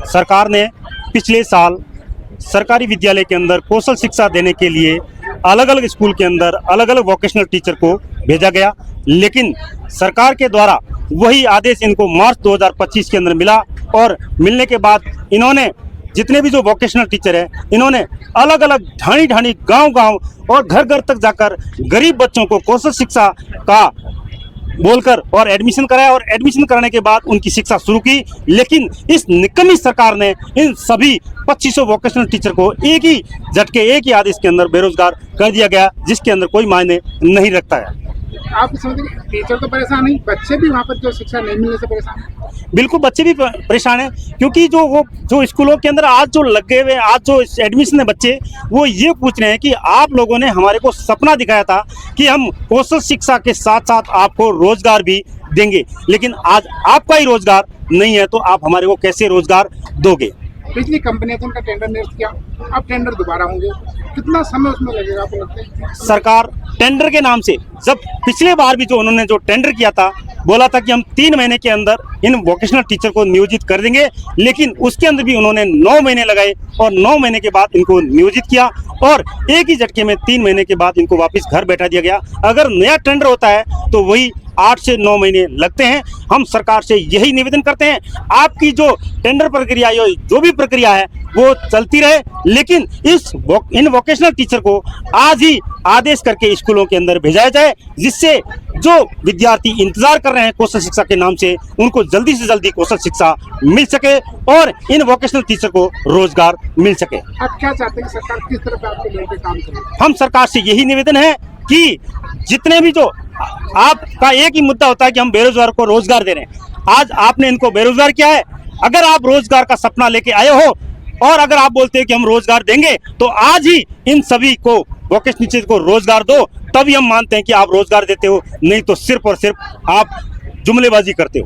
सरकार ने पिछले साल सरकारी विद्यालय के अंदर कौशल शिक्षा देने के लिए अलग अलग स्कूल के अंदर अलग अलग वोकेशनल टीचर को भेजा गया, लेकिन सरकार के द्वारा वही आदेश इनको मार्च 2025 के अंदर मिला और मिलने के बाद इन्होंने जितने भी जो वोकेशनल टीचर हैं इन्होंने अलग अलग ढाणी ढाणी गांव-गांव और घर घर तक जाकर गरीब बच्चों को कौशल शिक्षा का बोलकर और एडमिशन कराया और एडमिशन कराने के बाद उनकी शिक्षा शुरू की। लेकिन इस निकम्मी सरकार ने इन सभी 2500 वोकेशनल टीचर को एक ही झटके एक ही आदेश के अंदर बेरोजगार कर दिया गया, जिसके अंदर कोई मायने नहीं रखता है। आप समझते टीचर तो परेशान नहीं, बच्चे भी वहाँ पर जो शिक्षा नहीं मिलने से परेशान हैं। बिल्कुल बच्चे भी परेशान हैं, क्योंकि जो स्कूलों के अंदर आज जो लगे हुए आज जो एडमिशन है बच्चे वो ये पूछ रहे हैं कि आप लोगों ने हमारे को सपना दिखाया था कि हम कौशल शिक्षा के साथ साथ आपको रोजगार भी देंगे, लेकिन आज आपका ही रोजगार नहीं है तो आप हमारे को कैसे रोजगार दोगे। पिछली कंपनी ने उनका टेंडर निरस्त किया, अब टेंडर दोबारा होंगे, कितना समय उसमें लगेगा आपको लगता है? सरकार टेंडर के नाम से, जब पिछले बार भी जो उन्होंने जो टेंडर किया था बोला था कि हम 3 महीने के अंदर इन वोकेशनल टीचर को नियोजित कर देंगे, लेकिन उसके अंदर भी उन्होंने 9 महीने लगाए और 9 महीने के बाद इनको नियोजित किया और एक ही झटके में 3 महीने के बाद इनको वापस घर बैठा दिया गया। अगर नया टेंडर होता है तो वही 8 से 9 महीने लगते हैं। हम सरकार से यही निवेदन करते हैं, आपकी जो टेंडर प्रक्रिया जो भी प्रक्रिया है वो चलती रहे, लेकिन इन वोकेशनल टीचर को आज ही आदेश करके स्कूलों के अंदर भेजाया जाए, जिससे जो विद्यार्थी इंतजार कर रहे हैं कौशल शिक्षा के नाम से उनको जल्दी से जल्दी कौशल शिक्षा मिल सके और इन वोकेशनल टीचर को रोजगार मिल सके। आप क्या चाहते हैं सरकार किस तरह से आपको लेकर काम करे? हम सरकार से यही निवेदन है कि जितने भी जो आपका एक ही मुद्दा होता है कि हम बेरोजगार को रोजगार दे रहे हैं, आज आपने इनको बेरोजगार किया है। अगर आप रोजगार का सपना लेके आए हो और अगर आप बोलते हैं कि हम रोजगार देंगे तो आज ही इन सभी को वोकेशनल टीचर को रोजगार दो, तभी हम मानते हैं कि आप रोजगार देते हो, नहीं तो सिर्फ और सिर्फ आप जुमलेबाजी करते हो।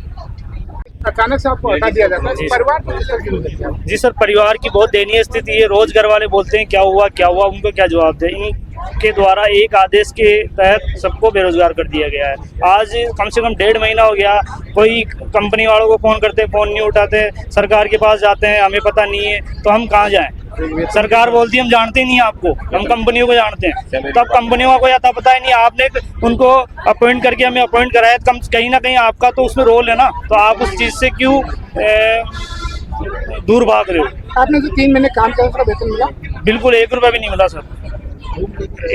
अचानक से आपको हटा दिया जाता है, परिवार को किस तरह की मदद किया? जी सर, परिवार की बहुत दयनीय स्थिति है। रोज घर वाले बोलते हैं क्या हुआ, उनको क्या जवाब दें। इनके द्वारा एक आदेश के तहत सबको बेरोजगार कर दिया गया है। आज कम से कम 1.5 महीना हो गया, कोई कंपनी वालों को फ़ोन करते फ़ोन नहीं उठाते, सरकार के पास जाते हैं हमें पता नहीं है, तो हम कहाँ जाएं। सरकार बोलती है हम जानते नहीं आपको, हम कंपनियों को जानते हैं, तब कंपनियों को आता पता ही नहीं। आपने उनको अपॉइंट करके हमें अपॉइंट कराया, कहीं ना कहीं आपका तो उसमें रोल है ना, तो आप उस चीज़ से क्यों दूर भाग रहे हो। आपने जो 3 महीने काम किया उसका वेतन मिला? बिल्कुल 1 रुपया भी नहीं मिला सर,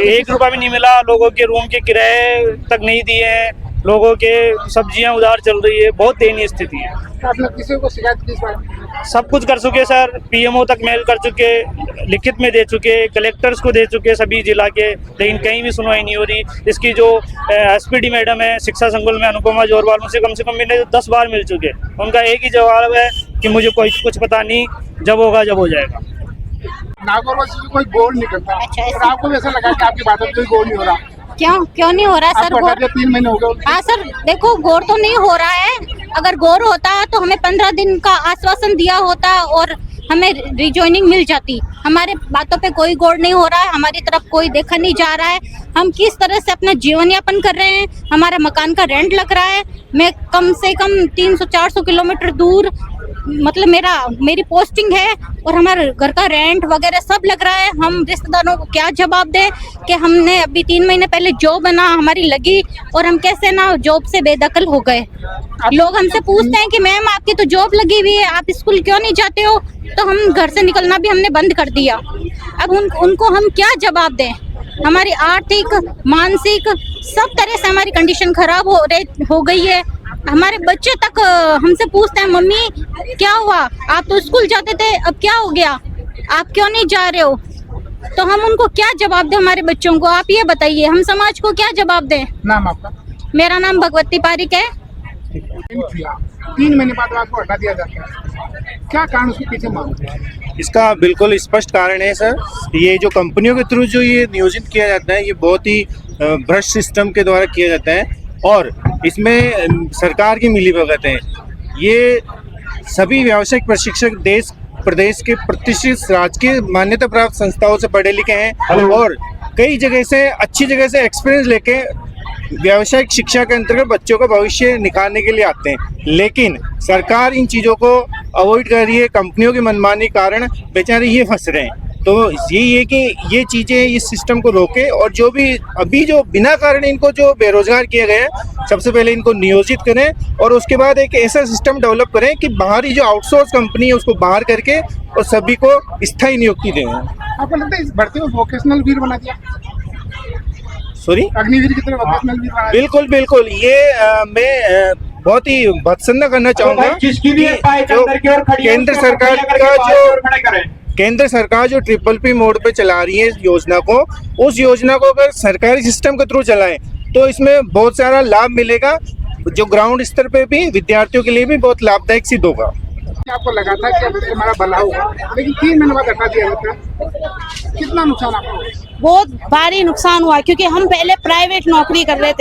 1 रुपया भी नहीं मिला। लोगों के रूम के किराए तक नहीं दिए हैं, लोगों के सब्जियां उधार चल रही है, बहुत दयनीय स्थिति है। आपने किसी को शिकायत की इस बारे में? सब कुछ कर चुके सर, पीएमओ तक मेल कर चुके, लिखित में दे चुके, कलेक्टर्स को दे चुके सभी जिला के, लेकिन कहीं भी सुनवाई नहीं हो रही। इसकी जो एसपीडी मैडम है शिक्षा संकुल में अनुपमा जोरवाल, उनसे कम से कम मैंने 10 बार मिल चुके, उनका एक ही जवाब है कि मुझे कुछ पता नहीं, जब होगा जब हो जाएगा। नागौरवासी से कोई गौर नहीं करता। अच्छा, और आपको भी ऐसा लगा कि आपकी बातों पर कोई गौर नहीं हो रहा? क्यों नहीं हो रहा सर? आपको हटा दिया, 3 महीने हो गए। हाँ सर, देखो गौर तो नहीं हो रहा है। अगर गौर होता तो हमें 15 दिन का आश्वासन दिया होता और हमें रिजॉइनिंग मिल जाती। हमारे बातों पे कोई गौर नहीं हो रहा है, हमारी तरफ कोई देखा नहीं जा रहा है। हम किस तरह से अपना जीवन यापन कर रहे हैं, हमारा मकान का रेंट लग रहा है। मैं कम से कम 300-400 किलोमीटर दूर, मतलब मेरी पोस्टिंग है और हमारे घर का रेंट वगैरह सब लग रहा है। हम रिश्तेदारों को क्या जवाब दें कि हमने अभी 3 महीने पहले जॉब बना हमारी लगी और हम कैसे ना जॉब से बेदखल हो गए। लोग हमसे पूछते हैं कि मैम आपकी तो जॉब लगी हुई है, आप स्कूल क्यों नहीं जाते हो? तो हम घर से निकलना भी हमने बंद कर दिया। अब उनको हम क्या जवाब दें? हमारी आर्थिक, मानसिक सब तरह से हमारी कंडीशन खराब हो गई है। हमारे बच्चे तक हमसे पूछते हैं मम्मी क्या हुआ, आप तो स्कूल जाते थे, अब क्या हो गया, आप क्यों नहीं जा रहे हो? तो हम उनको क्या जवाब दें हमारे बच्चों को? आप ये बताइए, हम समाज को क्या जवाब दें? नाम आपका? मेरा नाम भगवती पारिक है। 3 महीने बाद आपको हटा दिया जाता है, क्या कारण उसके पीछे मांगते हैं? इसका बिल्कुल स्पष्ट कारण है सर, ये जो कंपनियों के थ्रू जो ये नियोजित किया जाता है ये बहुत ही भ्रष्ट सिस्टम के द्वारा किया जाता है और इसमें सरकार की मिलीभगत है। ये सभी व्यावसायिक प्रशिक्षक देश प्रदेश के प्रतिष्ठित राजकीय मान्यता प्राप्त संस्थाओं से पढ़े लिखे हैं और कई जगह से अच्छी जगह से एक्सपीरियंस लेके व्यावसायिक शिक्षा के अंतर्गत बच्चों का भविष्य निखारने के लिए आते हैं, लेकिन सरकार इन चीज़ों को अवॉइड कर रही है। कंपनियों की मनमानी के कारण बेचारे ये फंस रहे हैं। तो यही है कि ये चीज़ें इस सिस्टम को रोके और जो भी अभी जो बिना कारण इनको जो बेरोजगार किए गए हैं, सबसे पहले इनको नियोजित करें और उसके बाद एक ऐसा सिस्टम डेवलप करें कि बाहरी जो आउटसोर्स कंपनी है उसको बाहर करके और सभी को स्थायी नियुक्ति दें। आपको लगता है इस भर्ती को वोकेशनल वीर बना दिया, सॉरी, अग्निवीर की तरह वोकेशनल वीर बना दिया? बिल्कुल बिल्कुल। ये मैं बहुत ही भत्सना करना चाहूँगा कि जो केंद्र सरकार जो ट्रिपल P मोड पे चला रही है इस योजना को, उस योजना को अगर सरकारी सिस्टम के थ्रू चलाएं तो इसमें बहुत सारा लाभ मिलेगा, जो ग्राउंड स्तर पे भी विद्यार्थियों के लिए भी बहुत लाभदायक सिद्ध होगा। आपको लगा था कि अब हमारा भला होगा, लेकिन 3 महीने बाद हटा दिया जाता है, कितना नुकसान आपको? बहुत भारी नुकसान हुआ, क्योंकि हम पहले प्राइवेट नौकरी कर रहे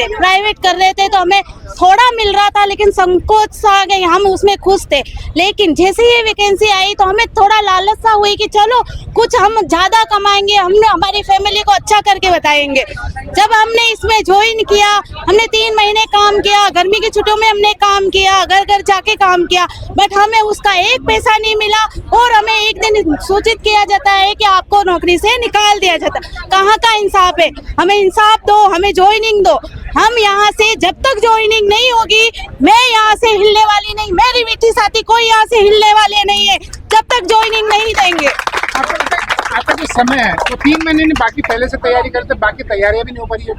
थे तो हमें थोड़ा मिल रहा था, लेकिन संकोच सा आ गई, हम उसमें खुश थे। लेकिन जैसे ये वैकेंसी आई तो हमें थोड़ा लालच सा हुई कि चलो कुछ हम ज्यादा कमाएंगे, हमने हमारी फैमिली को अच्छा करके बताएंगे। जब हमने इसमें ज्वाइन किया, हमने 3 महीने काम किया, गर्मी की छुट्टियों में हमने काम किया, घर घर जाके काम किया, बट हमें उसका 1 पैसा नहीं मिला और हमें एक दिन सूचित किया जाता है कि आपको नौकरी से निकाल दिया जाता है। कहाँ का इंसाफ है? हमें इंसाफ दो, हमें ज्वाइनिंग दो। हम यहाँ से जब तक ज्वाइनिंग नहीं होगी, मैं यहाँ से हिलने वाली नहीं, मेरी बेटी साथी कोई यहाँ से हिलने वाले नहीं है जब तक ज्वाइनिंग नहीं देंगे। आपका जो समय है तो 3 महीने नहीं, बाकी पहले से तैयारी करते, बाकी तैयारियां भी नहीं हो पा रही है।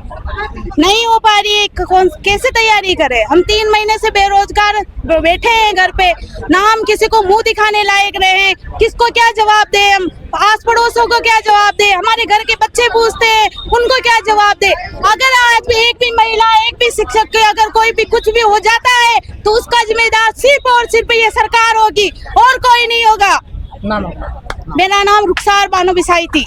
नहीं हो पा रही है, कैसे तैयारी करें? हम 3 महीने से बेरोजगार बैठे हैं घर पे, ना हम किसी को मुंह दिखाने लायक रहे हैं। किसको क्या जवाब दे? हम आस पड़ोसों को क्या जवाब दे? हमारे घर के बच्चे पूछते हैं, उनको क्या जवाब दे? अगर आज भी एक भी महिला, एक भी शिक्षक के अगर कोई भी कुछ भी हो जाता है तो उसका जिम्मेदार सिर्फ और सिर्फ ये सरकार होगी और कोई नहीं होगा। ना मेरा नाम रुखसार बानो बिसाई थी।